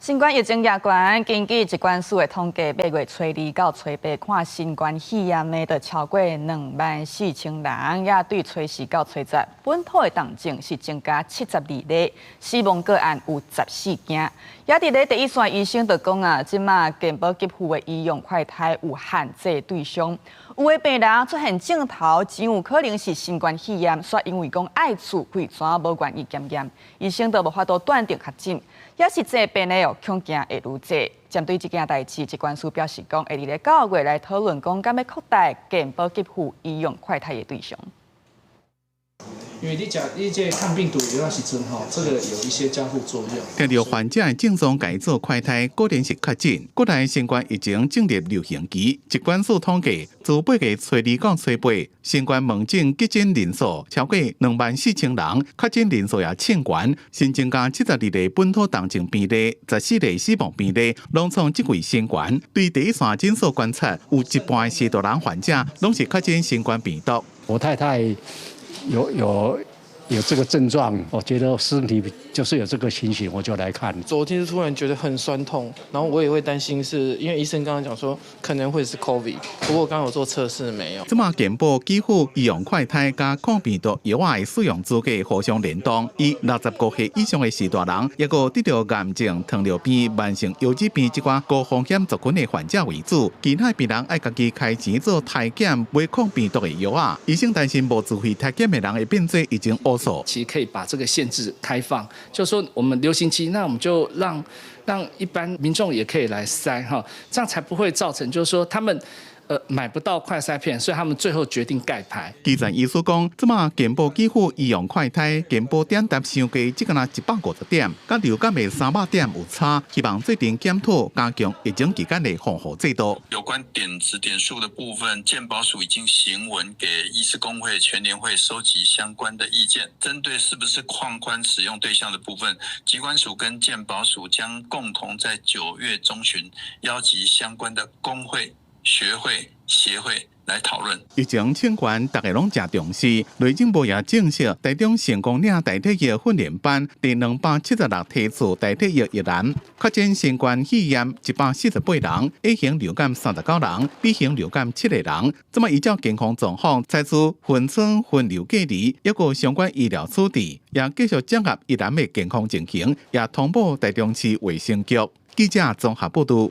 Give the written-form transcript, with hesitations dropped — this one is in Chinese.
新冠疫情嚴懸，根據疾管署的統計，8月初2到初8看新冠肺炎的就超過24000人，也對初4到初10本土的重症是增加72例，死亡個案有14件。也佇咧第一線醫生就講啊，即馬健保給付的醫用快篩有限制對象，有的病人出現症頭，真有可能是新冠肺炎，卻因為講愛厝胃酸無願意檢驗，醫生都無法度斷定確診。也是這病例哦，恐驚會愈濟。針對這件代誌，疾管署表示講，會佇9月來討論講，敢要擴大健保給付醫用快篩的對象。因為你這抗病毒的藥是真好，這個有一些交互作用。聽到患者的症狀改做快篩，果然是確診。國內新冠疫情進入流行期，疾管署統計，自8月初2到初8，新冠門診急診人數超過24000人，確診人數也衝懸，新增加72例本土重症病例，14例死亡病例，攏創這季新懸。對第一線診所觀察，有一半的40多人患者攏是確診新冠病毒。我太太有這個症狀，我覺得身體就是有這個情形，我就來看。昨天突然覺得很酸痛，然後我也會擔心是因為醫生剛剛講說可能會是 COVID， 不過剛剛有做測試沒有。這馬健保給付醫用快篩加抗病毒藥物的使用資格互相聯動，以65歲以上的40大人，也個得到癌症、糖尿病、慢性腰子病這掛高風險族群的患者為主，其他病人愛家己開錢做篩檢買抗病毒的藥物。醫生擔心無自費篩檢的人會變做已經烏數。其實可以把這個限制開放，就是說我們流行期，那我們就讓一般民眾也可以來篩哈，這樣才不會造成就是說他們買不到快篩片，所以他們最後決定蓋牌。基層醫師講，這馬健保給付醫用快篩，健保點答上計只個150點，甲流感的300點有差，希望最近檢討加強疫情期間的防護制度。有關點值點數的部分，健保署已經行文給醫師公會、全聯會收集相關的意見。針對是不是擴寬使用對象的部分，疾管署跟健保署將共同在9月中旬邀集相關的公會、學會、協會來討論。疫情衝懸，大家攏真重視。內政部也證實，台中成功領代替役訓練班第276梯次代替役一人，確診新冠肺炎148人 ，A 型流感39人 ，B 型流感7個人。這麼依照健康狀況，採取分村分流隔離，一個相關醫療處置，也繼續掌握一人的健康情形，也通報台中市衛生局。記者綜合報道。